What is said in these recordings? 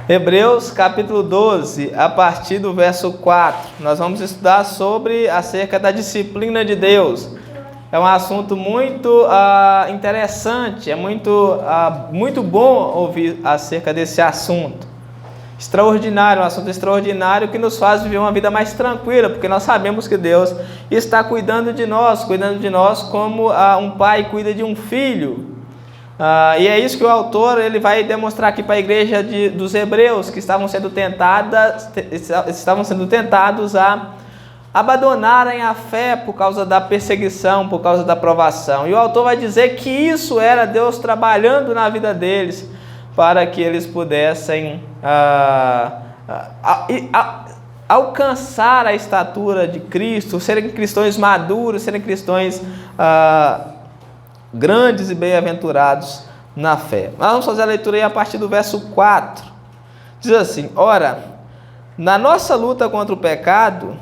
Hebreus capítulo 12, a partir do verso 4, nós vamos estudar acerca da disciplina de Deus. É um assunto muito interessante, é muito bom ouvir acerca desse assunto. Extraordinário, um assunto extraordinário que nos faz viver uma vida mais tranquila, porque nós sabemos que Deus está cuidando de nós como um pai cuida de um filho. E é isso que o autor ele vai demonstrar aqui para a igreja dos hebreus, que estavam sendo tentados a abandonarem a fé por causa da perseguição, por causa da provação. E o autor vai dizer que isso era Deus trabalhando na vida deles, para que eles pudessem alcançar a estatura de Cristo, serem cristãos maduros, serem cristãos grandes e bem-aventurados na fé. Nós vamos fazer a leitura aí a partir do verso 4. Diz assim: ora, na vossa luta contra o pecado,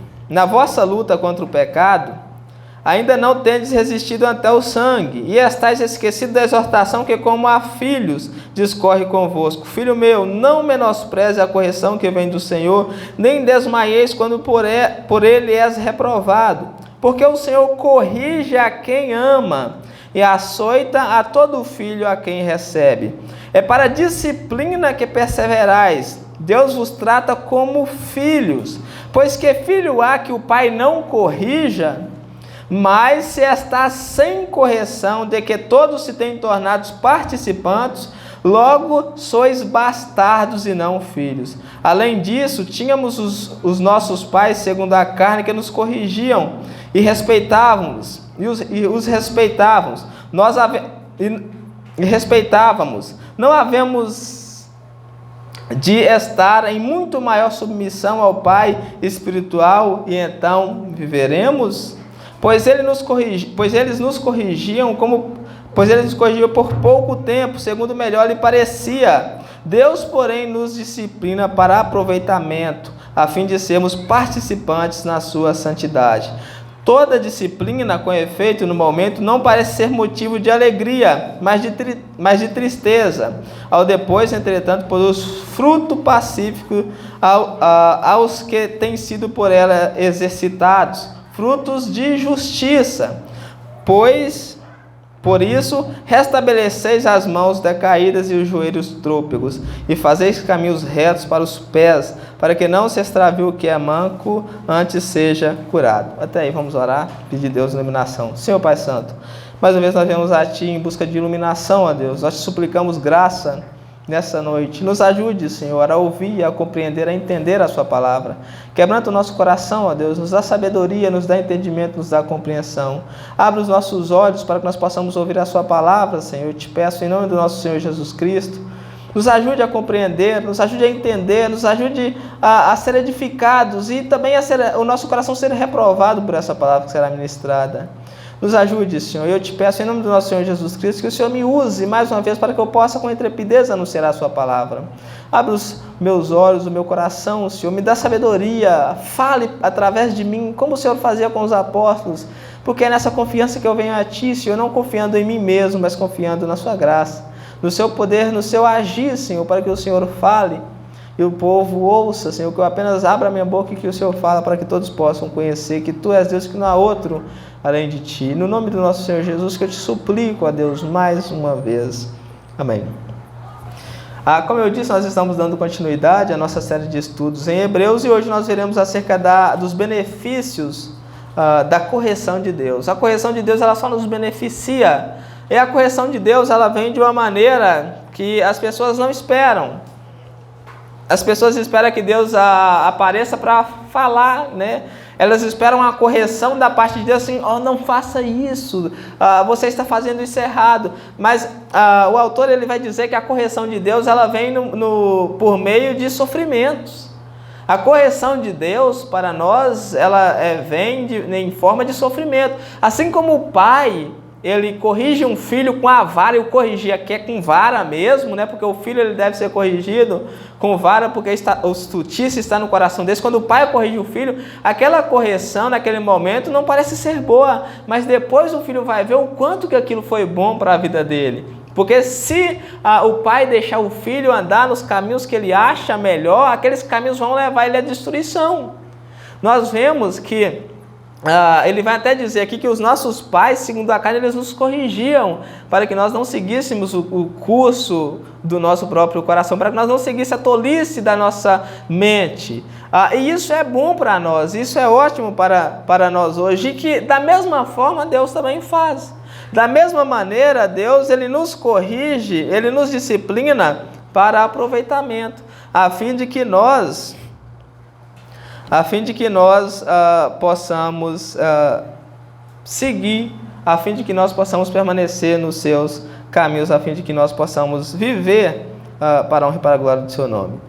ainda não tendes resistido até o sangue, e estáis esquecido da exortação que, como a filhos, discorre convosco. Filho meu, não menospreze a correção que vem do Senhor, nem desmaieis quando por ele és reprovado, porque o Senhor corrige a quem ama, e açoita a todo filho a quem recebe. É para a disciplina que perseverais. Deus vos trata como filhos. Pois que filho há que o pai não corrija? Mas se está sem correção, de que todos se têm tornado participantes, logo sois bastardos e não filhos. Além disso, tínhamos os nossos pais, segundo a carne, que nos corrigiam e respeitávamos. Não havemos de estar em muito maior submissão ao Pai espiritual, e então viveremos? Pois eles nos corrigiam por pouco tempo, segundo melhor lhe parecia. Deus, porém, nos disciplina para aproveitamento, a fim de sermos participantes na sua santidade. Toda disciplina, com efeito no momento, não parece ser motivo de alegria, mas de tristeza. Ao depois, entretanto, produz fruto pacífico aos que têm sido por ela exercitados, frutos de justiça. Por isso, restabeleceis as mãos decaídas e os joelhos trôpegos, e fazeis caminhos retos para os pés, para que não se extravie o que é manco, antes seja curado. Até aí, vamos orar, pedir a Deus iluminação. Senhor Pai Santo, mais uma vez nós viemos a Ti em busca de iluminação, ó Deus. Nós te suplicamos graça nessa noite. Nos ajude, Senhor, a ouvir, a compreender, a entender a Sua palavra. Quebranta o nosso coração, ó Deus, nos dá sabedoria, nos dá entendimento, nos dá compreensão. Abre os nossos olhos para que nós possamos ouvir a Sua palavra, Senhor. Eu te peço em nome do nosso Senhor Jesus Cristo. Nos ajude a compreender, nos ajude a entender, nos ajude a ser edificados e também o nosso coração ser reprovado por essa palavra que será ministrada. Nos ajude, Senhor. Eu te peço em nome do nosso Senhor Jesus Cristo que o Senhor me use mais uma vez para que eu possa com intrepidez anunciar a Sua palavra. Abre os meus olhos, o meu coração, Senhor. Me dá sabedoria. Fale através de mim como o Senhor fazia com os apóstolos. Porque é nessa confiança que eu venho a Ti, Senhor, não confiando em mim mesmo, mas confiando na Sua graça, no Seu poder, no Seu agir, Senhor, para que o Senhor fale e o povo ouça, Senhor, que eu apenas abra a minha boca e que o Senhor fala para que todos possam conhecer que Tu és Deus, que não há outro além de Ti. No nome do nosso Senhor Jesus, que eu te suplico, a Deus, mais uma vez. Amém. Como eu disse, nós estamos dando continuidade à nossa série de estudos em Hebreus e hoje nós veremos acerca dos benefícios da correção de Deus. A correção de Deus ela só nos beneficia, e a correção de Deus ela vem de uma maneira que as pessoas não esperam. As pessoas esperam que Deus apareça para falar, né? Elas esperam a correção da parte de Deus, assim, não faça isso, você está fazendo isso errado. Mas o autor ele vai dizer que a correção de Deus ela vem por meio de sofrimentos. A correção de Deus para nós ela vem em forma de sofrimento. Assim como o pai ele corrige um filho com a vara, e o corrigir aqui é com vara mesmo, né? Porque o filho ele deve ser corrigido com vara, porque a estultícia está no coração dele. Quando o pai corrige o filho, aquela correção naquele momento não parece ser boa, mas depois o filho vai ver o quanto que aquilo foi bom para a vida dele. Porque se o pai deixar o filho andar nos caminhos que ele acha melhor, aqueles caminhos vão levar ele à destruição. Nós vemos que ele vai até dizer aqui que os nossos pais, segundo a carne, eles nos corrigiam para que nós não seguíssemos o curso do nosso próprio coração, para que nós não seguíssemos a tolice da nossa mente. E isso é bom para nós, isso é ótimo para nós hoje, e que da mesma forma Deus também faz. Da mesma maneira, Deus ele nos corrige, ele nos disciplina para aproveitamento, a fim de que nós possamos seguir, a fim de que nós possamos permanecer nos seus caminhos, a fim de que nós possamos viver para a honra e para a glória do seu nome.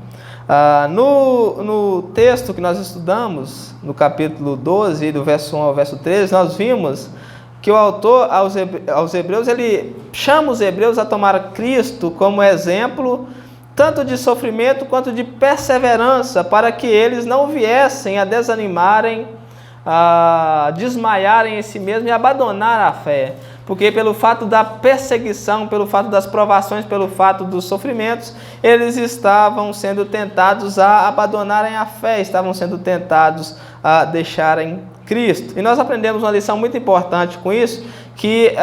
No texto que nós estudamos, no capítulo 12, do verso 1 ao verso 13, nós vimos que o autor aos Hebreus, ele chama os hebreus a tomar Cristo como exemplo, tanto de sofrimento quanto de perseverança, para que eles não viessem a desanimarem, a desmaiarem em si mesmos e abandonar a fé. Porque pelo fato da perseguição, pelo fato das provações, pelo fato dos sofrimentos, eles estavam sendo tentados a abandonarem a fé, estavam sendo tentados a deixarem Cristo. E nós aprendemos uma lição muito importante com isso, que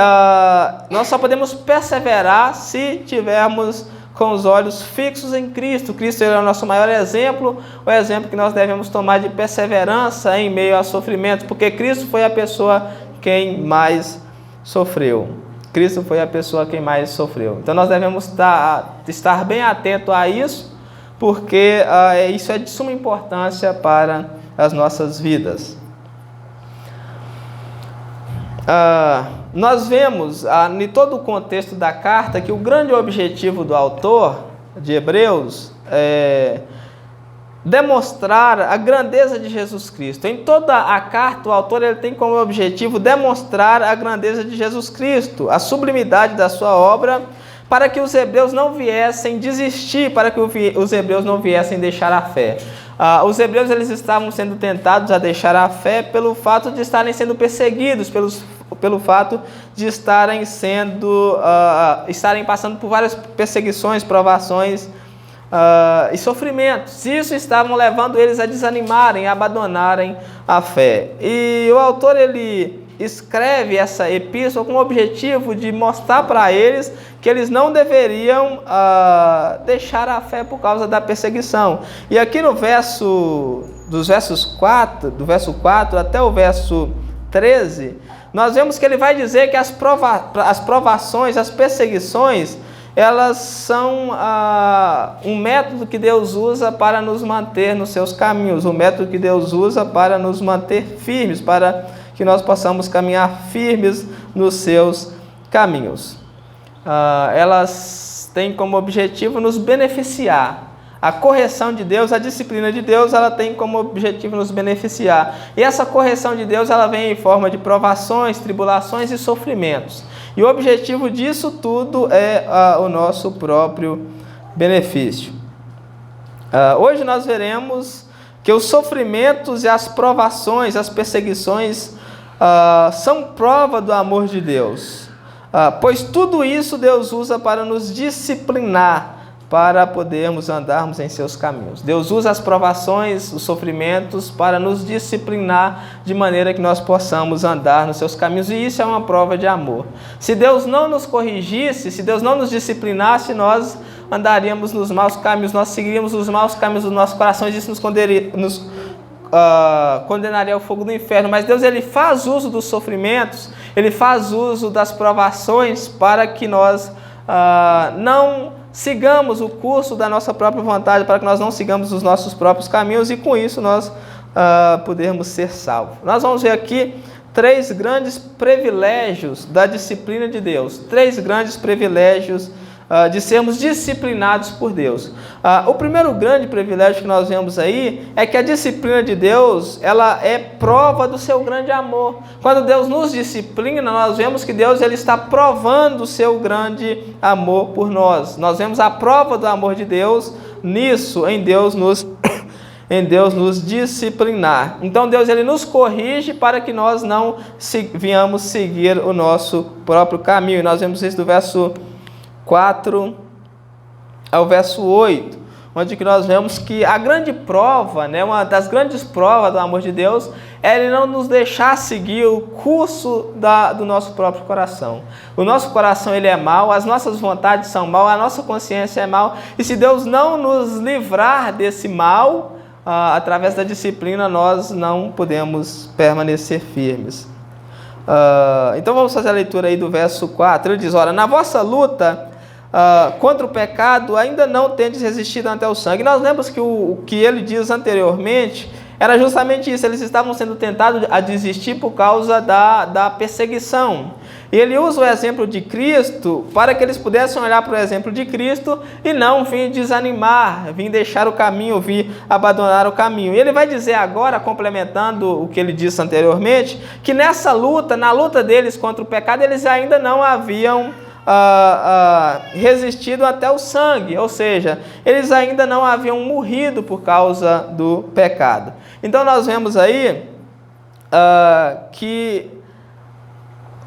nós só podemos perseverar se tivermos com os olhos fixos em Cristo. Cristo é o nosso maior exemplo, o exemplo que nós devemos tomar de perseverança em meio a sofrimento, porque Cristo foi a pessoa quem mais sofreu. Cristo foi a pessoa quem mais sofreu. Então nós devemos estar bem atento a isso, porque isso é de suma importância para as nossas vidas. Nós vemos em todo o contexto da carta que o grande objetivo do autor de Hebreus é demonstrar a grandeza de Jesus Cristo. Em toda a carta, o autor ele tem como objetivo demonstrar a grandeza de Jesus Cristo, a sublimidade da sua obra, para que os hebreus não viessem desistir, para que os hebreus não viessem deixar a fé. Os hebreus eles estavam sendo tentados a deixar a fé pelo fato de estarem sendo perseguidos, pelo fato de estarem passando por várias perseguições, provações e sofrimentos. Isso estavam levando eles a desanimarem, a abandonarem a fé. E o autor ele escreve essa epístola com o objetivo de mostrar para eles que eles não deveriam deixar a fé por causa da perseguição. E aqui no verso 4 até o verso 13, nós vemos que ele vai dizer que as provações, as perseguições, elas são um método que Deus usa para nos manter nos seus caminhos, um método que Deus usa para nos manter firmes, para que nós possamos caminhar firmes nos seus caminhos. Elas têm como objetivo nos beneficiar. A correção de Deus, a disciplina de Deus, ela tem como objetivo nos beneficiar. E essa correção de Deus, ela vem em forma de provações, tribulações e sofrimentos. E o objetivo disso tudo é o nosso próprio benefício. Hoje nós veremos que os sofrimentos e as provações, as perseguições, são prova do amor de Deus. Pois tudo isso Deus usa para nos disciplinar, para podermos andarmos em seus caminhos. Deus usa as provações, os sofrimentos para nos disciplinar de maneira que nós possamos andar nos seus caminhos, e isso é uma prova de amor. Se Deus não nos corrigisse, se Deus não nos disciplinasse, nós andaríamos nos maus caminhos, nós seguiríamos os maus caminhos dos nossos corações, isso nos condenaria ao fogo do inferno. Mas Deus ele faz uso dos sofrimentos, ele faz uso das provações para que nós não sigamos o curso da nossa própria vontade, para que nós não sigamos os nossos próprios caminhos e com isso nós podermos ser salvos. Nós vamos ver aqui 3 grandes privilégios da disciplina de Deus, 3 grandes privilégios de sermos disciplinados por Deus. O primeiro grande privilégio que nós vemos aí é que a disciplina de Deus, ela é prova do seu grande amor. Quando Deus nos disciplina, nós vemos que Deus ele está provando o seu grande amor por nós. Nós vemos a prova do amor de Deus nisso, em Deus nos disciplinar. Então Deus ele nos corrige para que nós não venhamos seguir o nosso próprio caminho. E nós vemos isso do verso 4 ao verso 8, onde que nós vemos que a grande prova, né, uma das grandes provas do amor de Deus, é Ele não nos deixar seguir o curso do nosso próprio coração. O nosso coração ele é mau, as nossas vontades são mal, a nossa consciência é mal, e se Deus não nos livrar desse mal, através da disciplina, nós não podemos permanecer firmes. Então vamos fazer a leitura aí do verso 4. Ele diz: ora, na vossa luta contra o pecado, ainda não tendes resistido até o sangue. Nós lembramos que o que ele diz anteriormente era justamente isso. Eles estavam sendo tentados a desistir por causa da perseguição. E ele usa o exemplo de Cristo para que eles pudessem olhar para o exemplo de Cristo e não vir desanimar, vir deixar o caminho, vir abandonar o caminho. E ele vai dizer agora, complementando o que ele disse anteriormente, que nessa luta, na luta deles contra o pecado, eles ainda não haviam resistido até o sangue, ou seja, eles ainda não haviam morrido por causa do pecado. Então nós vemos aí que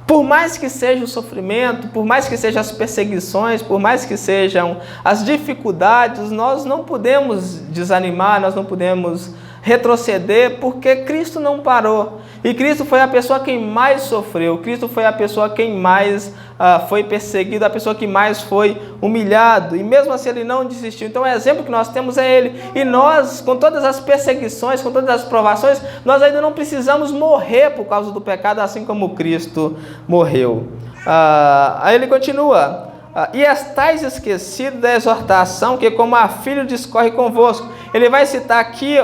por mais que seja o sofrimento, por mais que sejam as perseguições, por mais que sejam as dificuldades, nós não podemos desanimar, nós não podemos retroceder, porque Cristo não parou. E Cristo foi a pessoa quem mais sofreu, Cristo foi a pessoa quem mais foi perseguido, a pessoa que mais foi humilhado, e mesmo assim ele não desistiu. Então o exemplo que nós temos é ele, e nós, com todas as perseguições, com todas as provações, nós ainda não precisamos morrer por causa do pecado, assim como Cristo morreu. Aí ele continua: e estáis esquecidos da exortação que como a filho discorre convosco. Ele vai citar aqui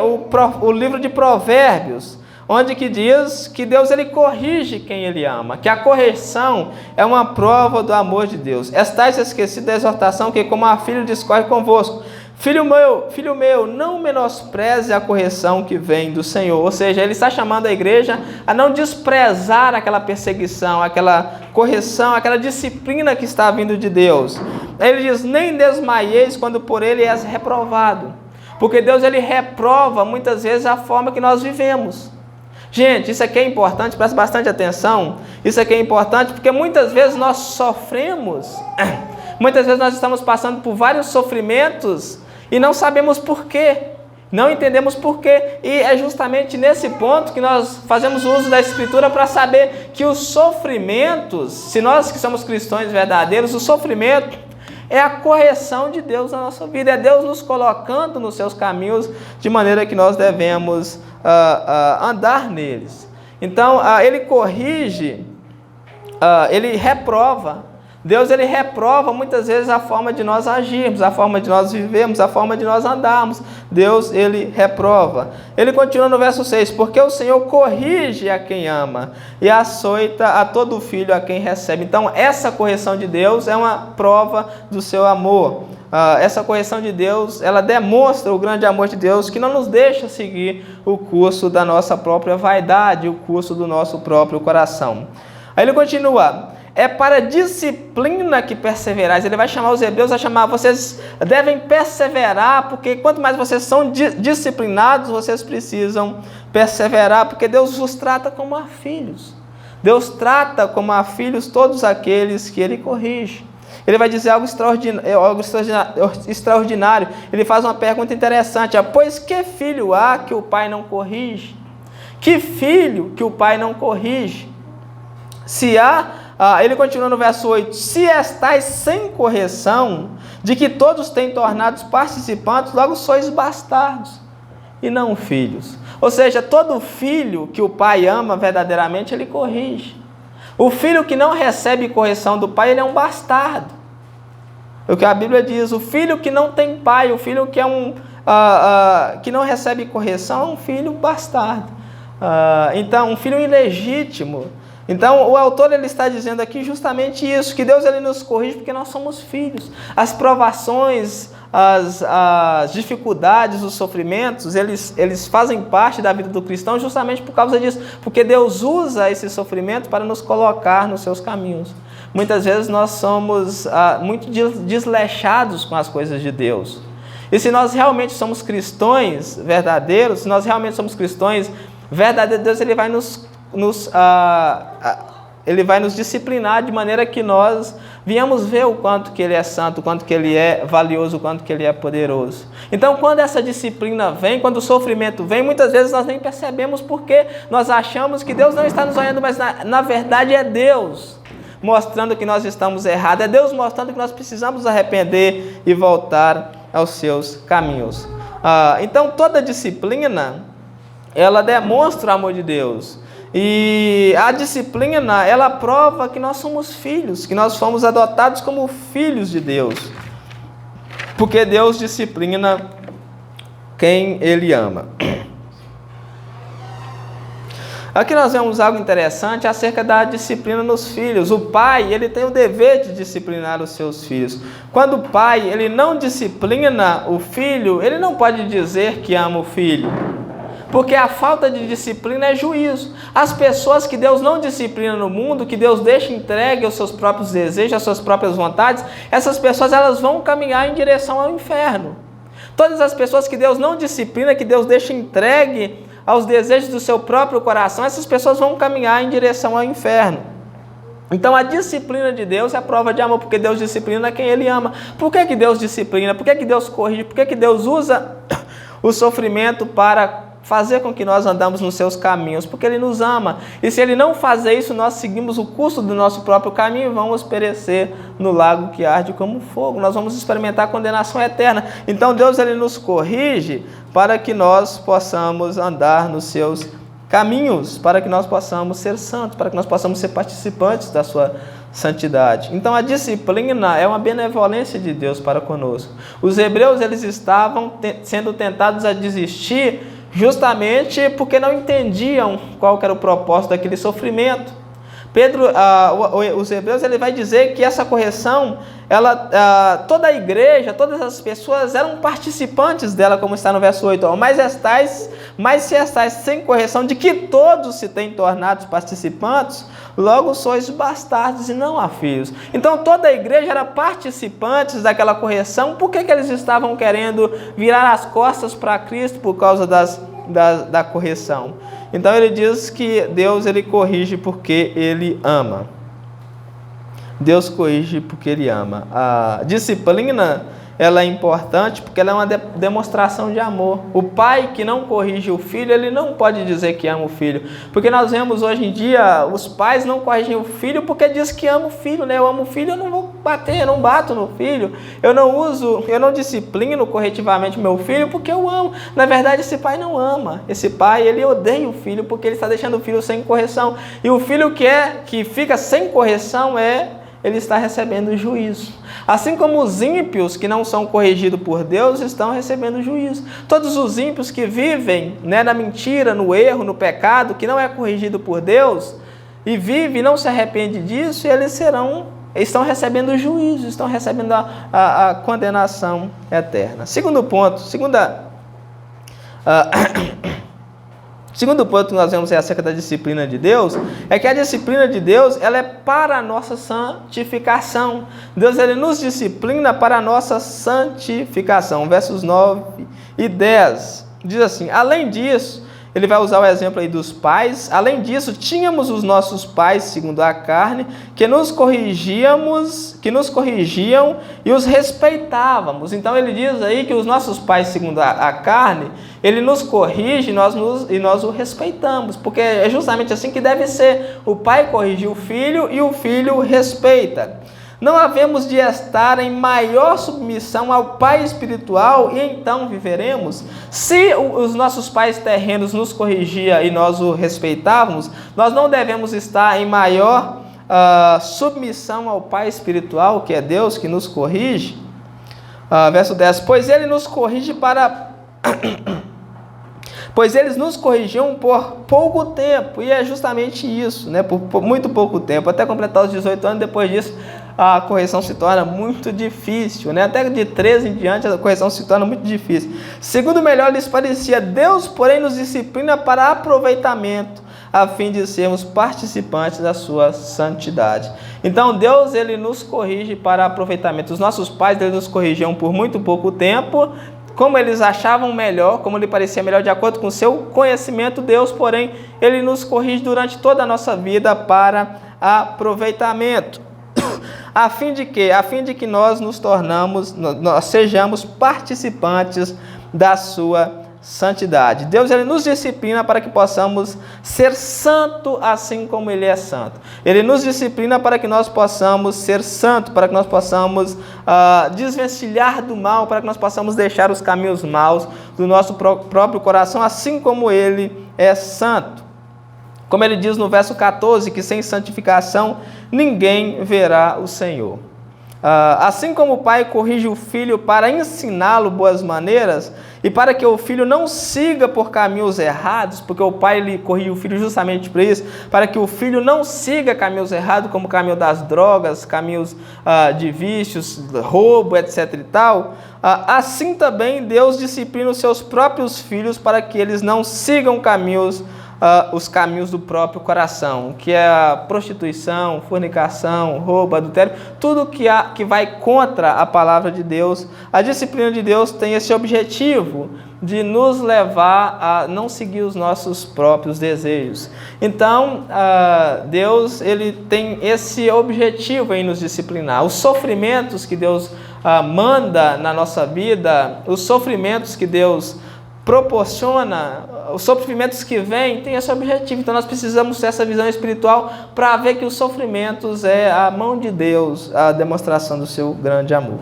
o livro de Provérbios, onde que diz que Deus ele corrige quem ele ama, que a correção é uma prova do amor de Deus. Estáis esquecidos da exortação que como a filho discorre convosco. Filho meu, não menospreze a correção que vem do Senhor. Ou seja, ele está chamando a igreja a não desprezar aquela perseguição, aquela correção, aquela disciplina que está vindo de Deus. Ele diz: nem desmaieis quando por ele és reprovado. Porque Deus ele reprova muitas vezes a forma que nós vivemos. Gente, isso aqui é importante, preste bastante atenção. Isso aqui é importante porque muitas vezes nós sofremos, muitas vezes nós estamos passando por vários sofrimentos e não sabemos porquê, não entendemos porquê. E é justamente nesse ponto que nós fazemos uso da Escritura para saber que os sofrimentos, se nós que somos cristãos verdadeiros, o sofrimento é a correção de Deus na nossa vida, é Deus nos colocando nos seus caminhos de maneira que nós devemos andar neles. Então, ele corrige, ele reprova. Deus ele reprova muitas vezes a forma de nós agirmos, a forma de nós vivermos, a forma de nós andarmos. Deus ele reprova. Ele continua no verso 6, porque o Senhor corrige a quem ama e açoita a todo filho a quem recebe. Então essa correção de Deus é uma prova do seu amor. Essa correção de Deus, ela demonstra o grande amor de Deus, que não nos deixa seguir o curso da nossa própria vaidade, o curso do nosso próprio coração. Aí ele continua: é para disciplina que perseverais. Ele vai chamar os hebreus a chamar: vocês devem perseverar, porque quanto mais vocês são disciplinados, vocês precisam perseverar, porque Deus os trata como a filhos. Deus trata como a filhos todos aqueles que Ele corrige. Ele vai dizer algo extraordinário. Ele faz uma pergunta interessante: pois que filho há que o pai não corrige? Que filho que o pai não corrige? Se há, ele continua no verso 8, se estáis sem correção, de que todos têm tornados participantes, logo sois bastardos e não filhos. Ou seja, todo filho que o pai ama verdadeiramente, ele corrige. O filho que não recebe correção do pai, ele é um bastardo. O que a Bíblia diz: o filho que não tem pai, o filho que que não recebe correção, é um filho bastardo. Então, um filho ilegítimo. Então, o autor ele está dizendo aqui justamente isso, que Deus ele nos corrige porque nós somos filhos. As provações, as dificuldades, os sofrimentos, eles fazem parte da vida do cristão justamente por causa disso, porque Deus usa esse sofrimento para nos colocar nos seus caminhos. Muitas vezes nós somos muito desleixados com as coisas de Deus. E se nós realmente somos cristãos verdadeiros, se nós realmente somos cristãos verdadeiros, Deus ele vai nos Ele vai nos disciplinar de maneira que nós viemos ver o quanto que Ele é santo, o quanto que Ele é valioso, o quanto que Ele é poderoso. Então, quando essa disciplina vem, quando o sofrimento vem, muitas vezes nós nem percebemos porque nós achamos que Deus não está nos olhando, mas na verdade é Deus mostrando que nós estamos errados, é Deus mostrando que nós precisamos arrepender e voltar aos seus caminhos. Então, toda disciplina, ela demonstra o amor de Deus. E a disciplina, ela prova que nós somos filhos, que nós fomos adotados como filhos de Deus. Porque Deus disciplina quem Ele ama. Aqui nós vemos algo interessante acerca da disciplina nos filhos. O pai, ele tem o dever de disciplinar os seus filhos. Quando o pai, ele não disciplina o filho, ele não pode dizer que ama o filho. Porque a falta de disciplina é juízo. As pessoas que Deus não disciplina no mundo, que Deus deixa entregue aos seus próprios desejos, às suas próprias vontades, essas pessoas elas vão caminhar em direção ao inferno. Todas as pessoas que Deus não disciplina, que Deus deixa entregue aos desejos do seu próprio coração, essas pessoas vão caminhar em direção ao inferno. Então a disciplina de Deus é a prova de amor, porque Deus disciplina quem Ele ama. Por que que Deus disciplina? Por que que Deus corrige? Por que que Deus usa o sofrimento para fazer com que nós andamos nos seus caminhos? Porque Ele nos ama. E se Ele não fazer isso, nós seguimos o curso do nosso próprio caminho e vamos perecer no lago que arde como fogo. Nós vamos experimentar a condenação eterna. Então Deus, Ele nos corrige para que nós possamos andar nos seus caminhos, para que nós possamos ser santos, para que nós possamos ser participantes da sua santidade. Então a disciplina é uma benevolência de Deus para conosco. Os hebreus, eles estavam sendo tentados a desistir justamente porque não entendiam qual que era o propósito daquele sofrimento. Pedro, os hebreus, ele vai dizer que essa correção, toda a igreja, todas as pessoas eram participantes dela, como está no verso 8. Mas se estáis sem correção, de que todos se têm tornado participantes, logo sois bastardos e não há filhos. Então toda a igreja era participantes daquela correção. Por que eles estavam querendo virar as costas para Cristo por causa da correção? Então ele diz que Deus, ele corrige porque Ele ama. Deus corrige porque Ele ama. A disciplina, ela é importante porque ela é uma demonstração de amor. O pai que não corrige o filho, ele não pode dizer que ama o filho. Porque nós vemos hoje em dia, os pais não corrigem o filho porque diz que ama o filho, né? Eu amo o filho, eu não vou bater, eu não bato no filho. Eu não disciplino corretivamente meu filho porque eu amo. Na verdade, esse pai não ama. Esse pai, ele odeia o filho porque ele está deixando o filho sem correção. E o filho que fica sem correção ele está recebendo juízo. Assim como os ímpios que não são corrigidos por Deus estão recebendo juízo. Todos os ímpios que vivem na mentira, no erro, no pecado, que não é corrigido por Deus, e vive e não se arrepende disso, eles estão recebendo juízo, estão recebendo a condenação eterna. Segundo ponto que nós vemos acerca da disciplina de Deus, é que a disciplina de Deus, ela é para a nossa santificação. Deus, ele nos disciplina para a nossa santificação. Versos 9 e 10, diz assim: além disso, ele vai usar o exemplo aí dos pais. Além disso, tínhamos os nossos pais, segundo a carne, que nos corrigiam e os respeitávamos. Então ele diz aí que os nossos pais, segundo a carne, ele nos corrige e nós o respeitamos, porque é justamente assim que deve ser. O pai corrige o filho e o filho respeita. Não havemos de estar em maior submissão ao Pai espiritual e então viveremos? Se os nossos pais terrenos nos corrigiam e nós o respeitávamos, nós não devemos estar em maior submissão ao Pai espiritual, que é Deus que nos corrige? Verso 10, pois eles nos corrigiam por pouco tempo, e é justamente isso, por muito pouco tempo, até completar os 18 anos. Depois disso, a correção se torna muito difícil, até de 13 em diante a correção se torna muito difícil. Segundo melhor lhes parecia, Deus, porém, nos disciplina para aproveitamento, a fim de sermos participantes da sua santidade. Então Deus, ele nos corrige para aproveitamento. Os nossos pais, eles nos corrigiam por muito pouco tempo, como eles achavam melhor, como lhe parecia melhor, de acordo com o seu conhecimento. Deus, porém, ele nos corrige durante toda a nossa vida para aproveitamento. A fim de quê? A fim de que nós nós sejamos participantes da sua santidade. Deus, ele nos disciplina para que possamos ser santo assim como ele é santo. Ele nos disciplina para que nós possamos ser santo, para que nós possamos desvencilhar do mal, para que nós possamos deixar os caminhos maus do nosso próprio coração, assim como ele é santo. Como ele diz no verso 14, que sem santificação ninguém verá o Senhor. Assim como o pai corrige o filho para ensiná-lo boas maneiras e para que o filho não siga por caminhos errados, porque o pai ele corrige o filho justamente por isso, para que o filho não siga caminhos errados, como o caminho das drogas, caminhos de vícios, roubo, etc. e tal, assim também Deus disciplina os seus próprios filhos para que eles não sigam os caminhos do próprio coração, que é a prostituição, fornicação, roubo, adultério, tudo que vai contra a palavra de Deus. A disciplina de Deus tem esse objetivo de nos levar a não seguir os nossos próprios desejos. Então, Deus ele tem esse objetivo em nos disciplinar. Os sofrimentos que Deus manda na nossa vida, os sofrimentos que Deus proporciona, os sofrimentos que vêm, tem esse objetivo. Então nós precisamos ter essa visão espiritual para ver que os sofrimentos é a mão de Deus, a demonstração do seu grande amor.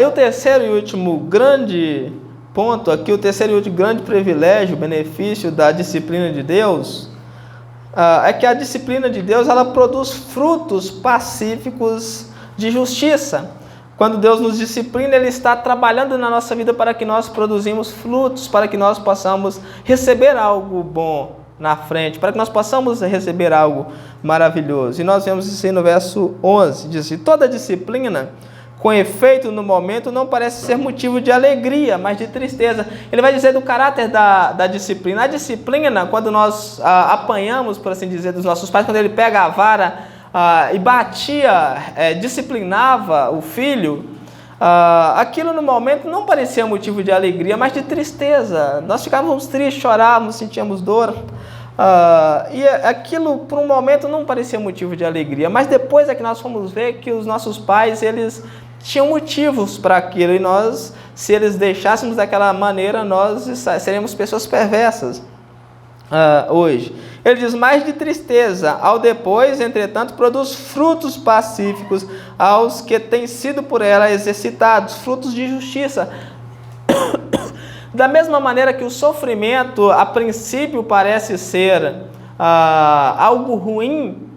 E o terceiro e último grande ponto aqui, o terceiro e último grande privilégio, benefício da disciplina de Deus, é que a disciplina de Deus ela produz frutos pacíficos de justiça. Quando Deus nos disciplina, Ele está trabalhando na nossa vida para que nós produzimos frutos, para que nós possamos receber algo bom na frente, para que nós possamos receber algo maravilhoso. E nós vemos isso aí no verso 11, diz assim: toda disciplina, com efeito no momento, não parece ser motivo de alegria, mas de tristeza. Ele vai dizer do caráter da disciplina. A disciplina, quando nós apanhamos, por assim dizer, dos nossos pais, quando ele pega a vara e batia, disciplinava o filho, aquilo no momento não parecia motivo de alegria, mas de tristeza. Nós ficávamos tristes, chorávamos, sentíamos dor, e aquilo por um momento não parecia motivo de alegria, mas depois é que nós fomos ver que os nossos pais, eles tinham motivos para aquilo, e nós, se eles deixássemos daquela maneira, nós seríamos pessoas perversas hoje. Ele diz: mais de tristeza, ao depois, entretanto, produz frutos pacíficos aos que têm sido por ela exercitados, frutos de justiça. Da mesma maneira que o sofrimento, a princípio, parece ser algo ruim,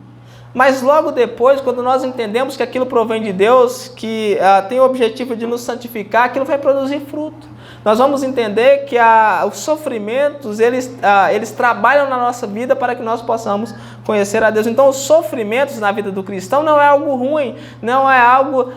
mas logo depois, quando nós entendemos que aquilo provém de Deus, que tem o objetivo de nos santificar, aquilo vai produzir fruto. Nós vamos entender que os sofrimentos, eles trabalham na nossa vida para que nós possamos conhecer a Deus. Então, os sofrimentos na vida do cristão não é algo ruim, não é algo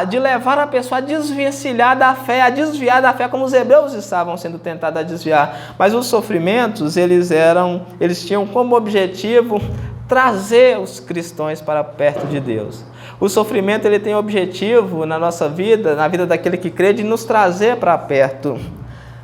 de levar a pessoa a desvencilhar da fé, a desviar da fé, como os hebreus estavam sendo tentados a desviar. Mas os sofrimentos, eles tinham como objetivo trazer os cristãos para perto de Deus. O sofrimento ele tem o objetivo na nossa vida, na vida daquele que crê, de nos trazer para perto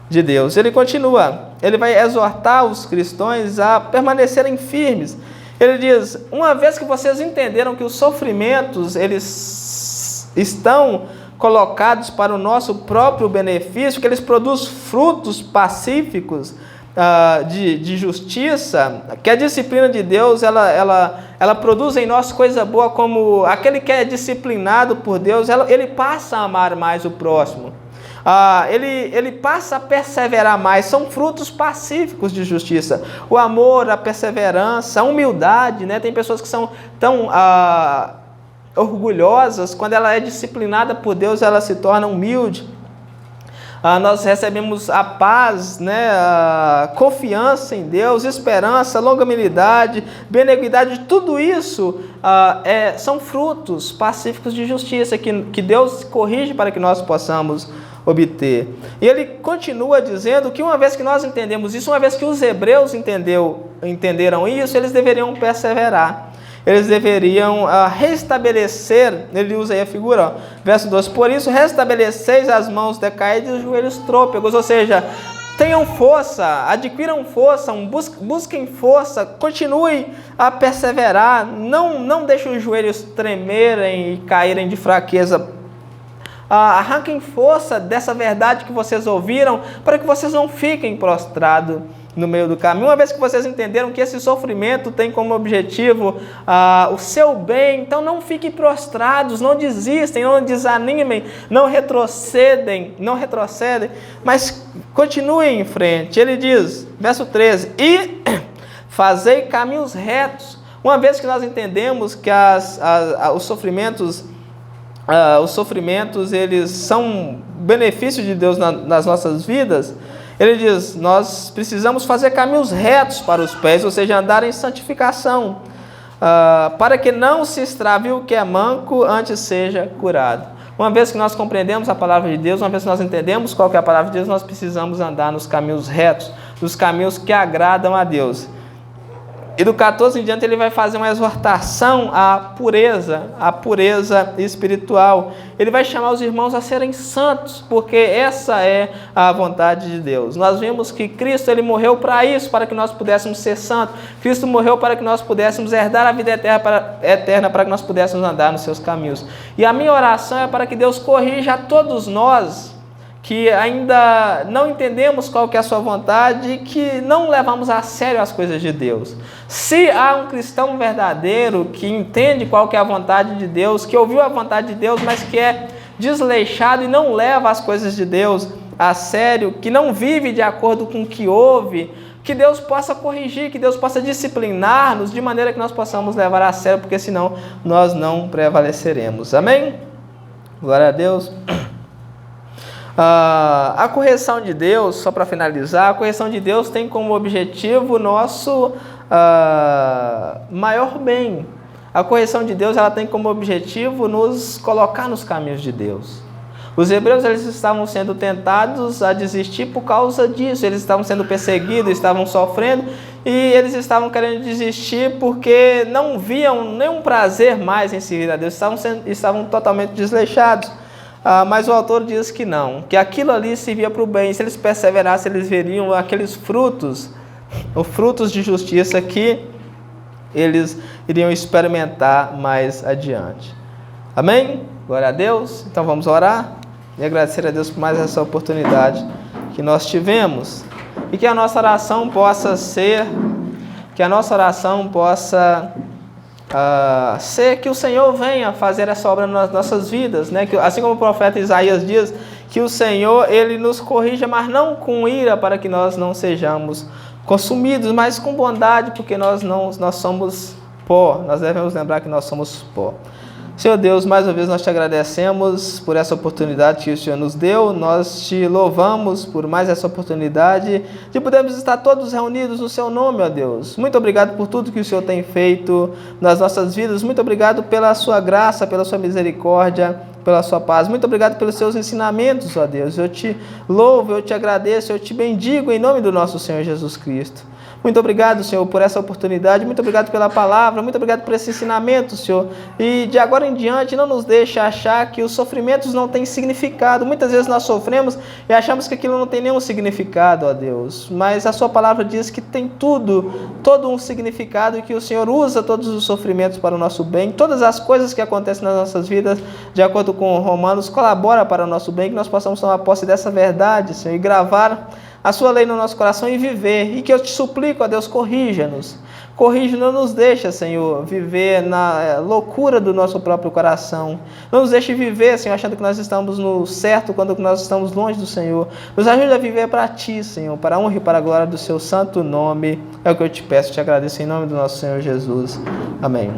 de Deus. Ele continua, ele vai exortar os cristãos a permanecerem firmes. Ele diz: uma vez que vocês entenderam que os sofrimentos eles estão colocados para o nosso próprio benefício, que eles produzem frutos pacíficos, de justiça, que a disciplina de Deus ela produz em nós coisa boa, como aquele que é disciplinado por Deus, ele passa a amar mais o próximo, ele passa a perseverar mais. São frutos pacíficos de justiça: o amor, a perseverança, a humildade, né? Tem pessoas que são tão orgulhosas, quando ela é disciplinada por Deus, ela se torna humilde. Nós recebemos a paz, né, a confiança em Deus, esperança, longanimidade, benignidade. Tudo isso são frutos pacíficos de justiça que Deus corrige para que nós possamos obter. E ele continua dizendo que uma vez que nós entendemos isso, uma vez que os hebreus entenderam isso, eles deveriam perseverar. Eles deveriam restabelecer, ele usa aí a figura, verso 2, por isso restabeleceis as mãos decaídas e os joelhos trôpegos, ou seja, tenham força, adquiram força, busquem força, continue a perseverar, não deixem os joelhos tremerem e caírem de fraqueza. Arranquem força dessa verdade que vocês ouviram, para que vocês não fiquem prostrados no meio do caminho. Uma vez que vocês entenderam que esse sofrimento tem como objetivo o seu bem, então não fiquem prostrados, não desistem, não desanimem, não retrocedem, mas continuem em frente. Ele diz, verso 13, e fazei caminhos retos. Uma vez que nós entendemos que os sofrimentos eles são benefícios de Deus nas nossas vidas, ele diz, nós precisamos fazer caminhos retos para os pés, ou seja, andar em santificação, para que não se extravie o que é manco, antes seja curado. Uma vez que nós compreendemos a palavra de Deus, uma vez que nós entendemos qual que é a palavra de Deus, nós precisamos andar nos caminhos retos, nos caminhos que agradam a Deus. E do 14 em diante ele vai fazer uma exortação à pureza espiritual. Ele vai chamar os irmãos a serem santos, porque essa é a vontade de Deus. Nós vimos que Cristo ele morreu para isso, para que nós pudéssemos ser santos. Cristo morreu para que nós pudéssemos herdar a vida eterna, para que nós pudéssemos andar nos seus caminhos. E a minha oração é para que Deus corrija a todos nós, que ainda não entendemos qual que é a sua vontade e que não levamos a sério as coisas de Deus. Se há um cristão verdadeiro que entende qual que é a vontade de Deus, que ouviu a vontade de Deus, mas que é desleixado e não leva as coisas de Deus a sério, que não vive de acordo com o que ouve, que Deus possa corrigir, que Deus possa disciplinar-nos de maneira que nós possamos levar a sério, porque senão nós não prevaleceremos. Amém? Glória a Deus. A correção de Deus, só para finalizar, a correção de Deus tem como objetivo o nosso maior bem. A correção de Deus ela tem como objetivo nos colocar nos caminhos de Deus. Os hebreus eles estavam sendo tentados a desistir por causa disso. Eles estavam sendo perseguidos, estavam sofrendo e eles estavam querendo desistir porque não viam nenhum prazer mais em servir a Deus. Estavam totalmente desleixados. Mas o autor diz que não, que aquilo ali servia para o bem. Se eles perseverassem, eles veriam aqueles frutos, os frutos de justiça que eles iriam experimentar mais adiante. Amém? Glória a Deus. Então vamos orar e agradecer a Deus por mais essa oportunidade que nós tivemos. E que a nossa oração possa ser, ser que o Senhor venha fazer essa obra nas nossas vidas, né? Que, assim como o profeta Isaías diz, que o Senhor ele nos corrija, mas não com ira, para que nós não sejamos consumidos, mas com bondade, porque nós somos pó. Nós devemos lembrar que nós somos pó. Senhor Deus, mais uma vez nós te agradecemos por essa oportunidade que o Senhor nos deu, nós te louvamos por mais essa oportunidade de podermos estar todos reunidos no seu nome, ó Deus. Muito obrigado por tudo que o Senhor tem feito nas nossas vidas, muito obrigado pela sua graça, pela sua misericórdia, pela sua paz, muito obrigado pelos seus ensinamentos, ó Deus. Eu te louvo, eu te agradeço, eu te bendigo em nome do nosso Senhor Jesus Cristo. Muito obrigado, Senhor, por essa oportunidade, muito obrigado pela palavra, muito obrigado por esse ensinamento, Senhor. E de agora em diante, não nos deixe achar que os sofrimentos não têm significado. Muitas vezes nós sofremos e achamos que aquilo não tem nenhum significado, ó Deus. Mas a sua palavra diz que tem todo um significado e que o Senhor usa todos os sofrimentos para o nosso bem. Todas as coisas que acontecem nas nossas vidas, de acordo com Romanos, colabora para o nosso bem, que nós possamos tomar posse dessa verdade, Senhor, e gravar a sua lei no nosso coração e viver. E que eu te suplico, ó Deus, corrija-nos. Corrija, não nos deixa, Senhor, viver na loucura do nosso próprio coração. Não nos deixe viver, Senhor, achando que nós estamos no certo quando nós estamos longe do Senhor. Nos ajude a viver para Ti, Senhor, para a honra e para a glória do Seu santo nome. É o que eu te peço, te agradeço em nome do nosso Senhor Jesus. Amém.